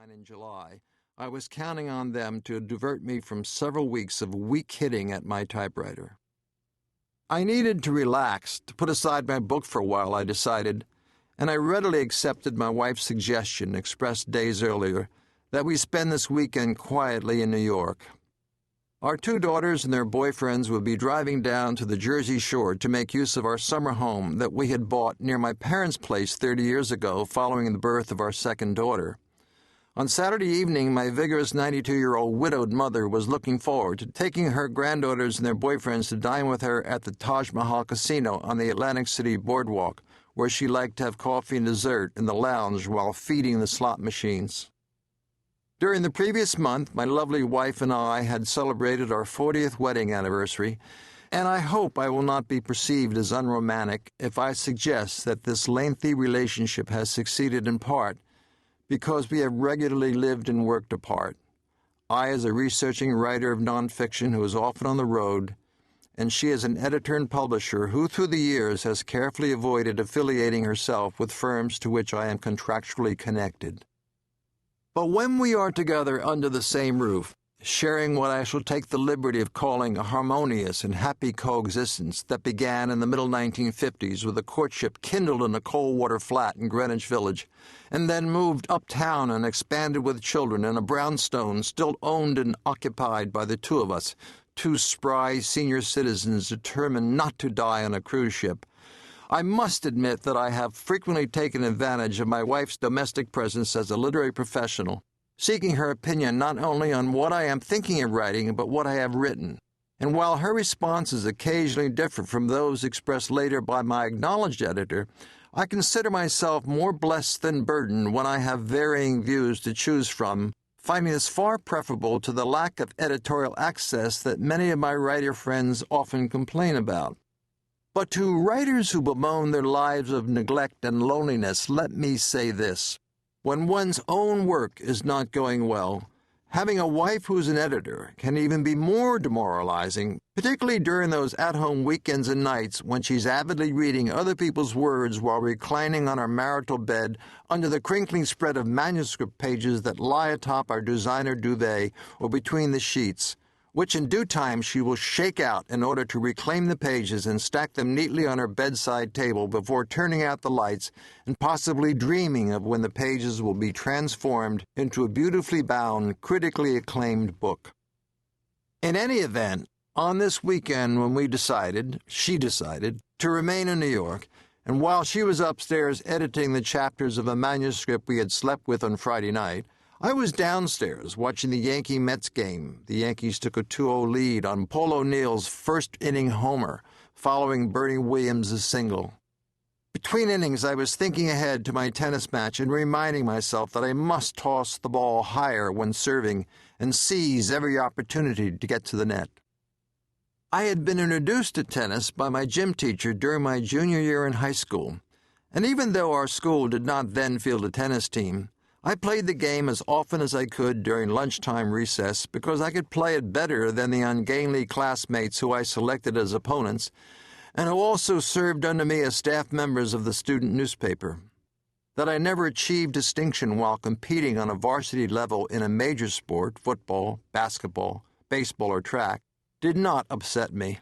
deadline in July, I was counting on them to divert me from several weeks of weak hitting at my typewriter. I needed to relax, to put aside my book for a while, I decided, and I readily accepted my wife's suggestion, expressed days earlier, that we spend this weekend quietly in New York. Our 2 daughters and their boyfriends would be driving down to the Jersey Shore to make use of our summer home that we had bought near my parents' place 30 years ago following the birth of our second daughter. On Saturday evening, my vigorous 92-year-old widowed mother was looking forward to taking her granddaughters and their boyfriends to dine with her at the Taj Mahal Casino on the Atlantic City boardwalk, where she liked to have coffee and dessert in the lounge while feeding the slot machines. During the previous month, my lovely wife and I had celebrated our 40th wedding anniversary, and I hope I will not be perceived as unromantic if I suggest that this lengthy relationship has succeeded in part because we have regularly lived and worked apart. I as a researching writer of nonfiction who is often on the road, and she as an editor and publisher who through the years has carefully avoided affiliating herself with firms to which I am contractually connected. But when we are together under the same roof, sharing what I shall take the liberty of calling a harmonious and happy coexistence that began in the middle 1950s with a courtship kindled in a cold-water flat in Greenwich Village, and then moved uptown and expanded with children in a brownstone still owned and occupied by the 2 of us, 2 spry senior citizens determined not to die on a cruise ship, I must admit that I have frequently taken advantage of my wife's domestic presence as a literary professional, seeking her opinion not only on what I am thinking of writing, but what I have written. And while her responses occasionally differ from those expressed later by my acknowledged editor, I consider myself more blessed than burdened when I have varying views to choose from, finding this far preferable to the lack of editorial access that many of my writer friends often complain about. But to writers who bemoan their lives of neglect and loneliness, let me say this. When one's own work is not going well, having a wife who's an editor can even be more demoralizing, particularly during those at-home weekends and nights when she's avidly reading other people's words while reclining on our marital bed under the crinkling spread of manuscript pages that lie atop our designer duvet or between the sheets, which in due time she will shake out in order to reclaim the pages and stack them neatly on her bedside table before turning out the lights and possibly dreaming of when the pages will be transformed into a beautifully bound, critically acclaimed book. In any event, on this weekend when she decided, to remain in New York, and while she was upstairs editing the chapters of a manuscript we had slept with on Friday night, I was downstairs watching the Yankee-Mets game. The Yankees took a 2-0 lead on Paul O'Neill's first-inning homer, following Bernie Williams' single. Between innings, I was thinking ahead to my tennis match and reminding myself that I must toss the ball higher when serving and seize every opportunity to get to the net. I had been introduced to tennis by my gym teacher during my junior year in high school, and even though our school did not then field a tennis team, I played the game as often as I could during lunchtime recess because I could play it better than the ungainly classmates who I selected as opponents and who also served under me as staff members of the student newspaper. That I never achieved distinction while competing on a varsity level in a major sport, football, basketball, baseball, or track, did not upset me.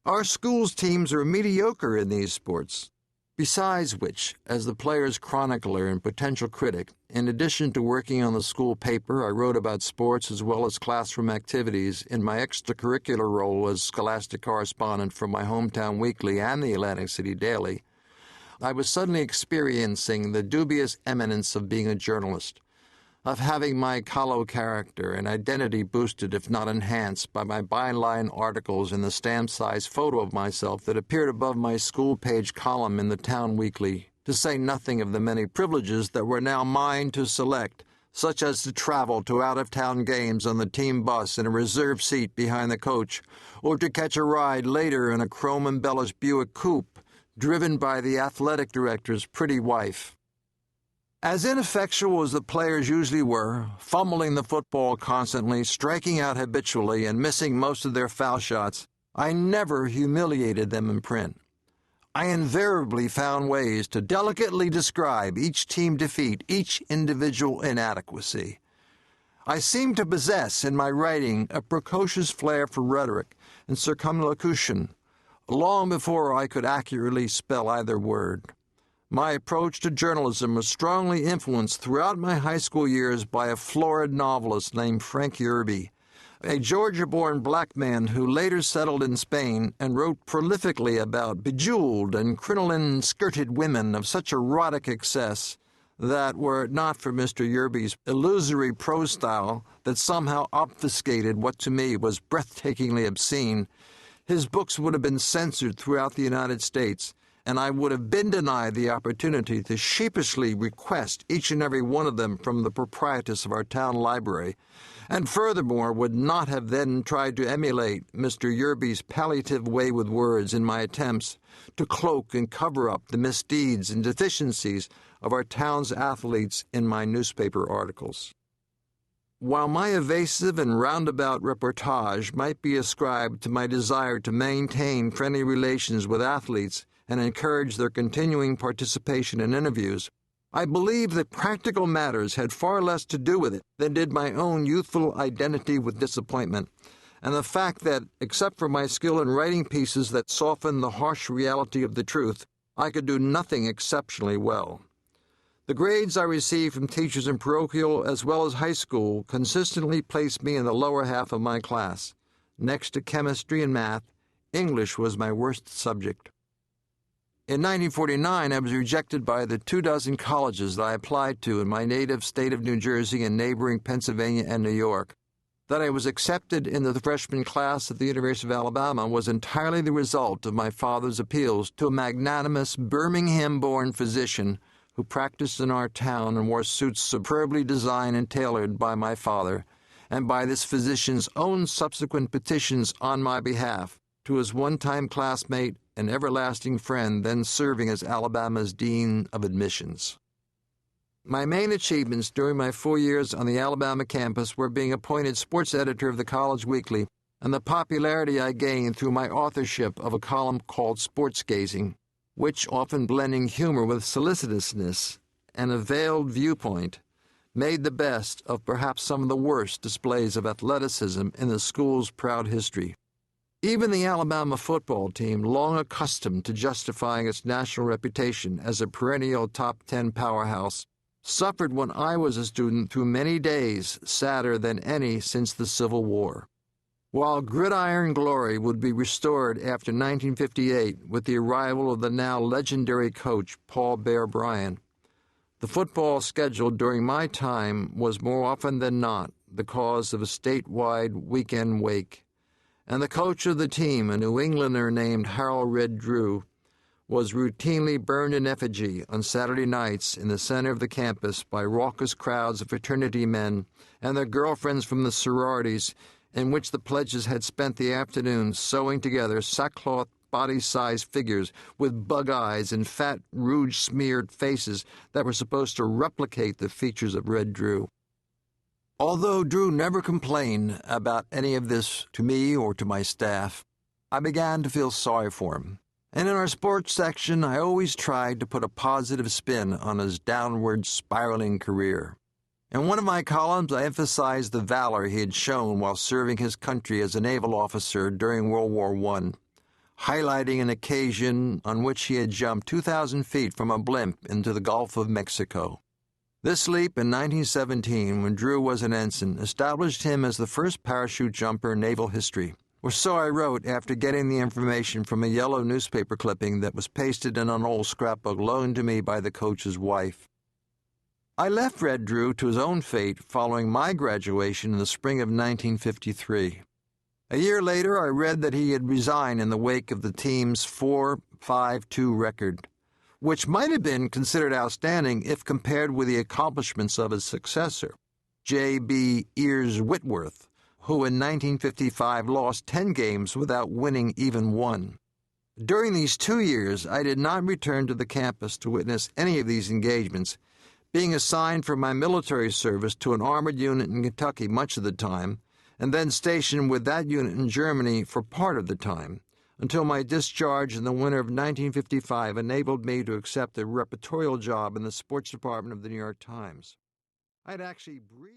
Our school's teams are mediocre in these sports. Besides which, as the player's chronicler and potential critic, in addition to working on the school paper, I wrote about sports as well as classroom activities in my extracurricular role as scholastic correspondent for my hometown weekly and the Atlantic City Daily. I was suddenly experiencing the dubious eminence of being a journalist, of having my callow character and identity boosted if not enhanced by my byline articles and the stamp-sized photo of myself that appeared above my school-page column in the town weekly, to say nothing of the many privileges that were now mine to select, such as to travel to out-of-town games on the team bus in a reserved seat behind the coach, or to catch a ride later in a chrome-embellished Buick coupe, driven by the athletic director's pretty wife. As ineffectual as the players usually were, fumbling the football constantly, striking out habitually, and missing most of their foul shots, I never humiliated them in print. I invariably found ways to delicately describe each team defeat, each individual inadequacy. I seemed to possess in my writing a precocious flair for rhetoric and circumlocution, long before I could accurately spell either word. My approach to journalism was strongly influenced throughout my high school years by a florid novelist named Frank Sinatra, a Georgia-born black man who later settled in Spain and wrote prolifically about bejeweled and crinoline-skirted women of such erotic excess that, were it not for Mr. Yerby's illusory prose style that somehow obfuscated what to me was breathtakingly obscene, his books would have been censored throughout the United States, and I would have been denied the opportunity to sheepishly request each and every one of them from the proprietress of our town library, and furthermore would not have then tried to emulate Mr. Yerby's palliative way with words in my attempts to cloak and cover up the misdeeds and deficiencies of our town's athletes in my newspaper articles. While my evasive and roundabout reportage might be ascribed to my desire to maintain friendly relations with athletes and encourage their continuing participation in interviews, I believe that practical matters had far less to do with it than did my own youthful identity with disappointment, and the fact that, except for my skill in writing pieces that softened the harsh reality of the truth, I could do nothing exceptionally well. The grades I received from teachers in parochial as well as high school consistently placed me in the lower half of my class. Next to chemistry and math, English was my worst subject. In 1949, I was rejected by the 24 colleges that I applied to in my native state of New Jersey and neighboring Pennsylvania and New York. That I was accepted into the freshman class at the University of Alabama was entirely the result of my father's appeals to a magnanimous Birmingham-born physician who practiced in our town and wore suits superbly designed and tailored by my father, and by this physician's own subsequent petitions on my behalf to his one-time classmate and everlasting friend then serving as Alabama's Dean of Admissions. My main achievements during my 4 years on the Alabama campus were being appointed sports editor of the College Weekly and the popularity I gained through my authorship of a column called Sports Gazing, which, often blending humor with solicitousness and a veiled viewpoint, made the best of perhaps some of the worst displays of athleticism in the school's proud history. Even the Alabama football team, long accustomed to justifying its national reputation as a perennial top 10 powerhouse, suffered when I was a student through many days sadder than any since the Civil War. While gridiron glory would be restored after 1958 with the arrival of the now legendary coach Paul Bear Bryant, the football schedule during my time was more often than not the cause of a statewide weekend wake, and the coach of the team, a New Englander named Harold Red Drew, was routinely burned in effigy on Saturday nights in the center of the campus by raucous crowds of fraternity men and their girlfriends from the sororities, in which the pledges had spent the afternoon sewing together sackcloth body-sized figures with bug eyes and fat, rouge-smeared faces that were supposed to replicate the features of Red Drew. Although Drew never complained about any of this to me or to my staff, I began to feel sorry for him. And in our sports section, I always tried to put a positive spin on his downward spiraling career. In one of my columns, I emphasized the valor he had shown while serving his country as a naval officer during World War I, highlighting an occasion on which he had jumped 2,000 feet from a blimp into the Gulf of Mexico. This leap in 1917, when Drew was an ensign, established him as the first parachute jumper in naval history, or so I wrote after getting the information from a yellow newspaper clipping that was pasted in an old scrapbook loaned to me by the coach's wife. I left Red Drew to his own fate following my graduation in the spring of 1953. A year later, I read that he had resigned in the wake of the team's 4-5-2 record, which might have been considered outstanding if compared with the accomplishments of his successor, J.B. Ears Whitworth, who in 1955 lost 10 games without winning even one. During these 2 years, I did not return to the campus to witness any of these engagements, being assigned for my military service to an armored unit in Kentucky much of the time, and then stationed with that unit in Germany for part of the time, until my discharge in the winter of 1955 enabled me to accept a repertorial job in the sports department of the New York Times. I had actually briefly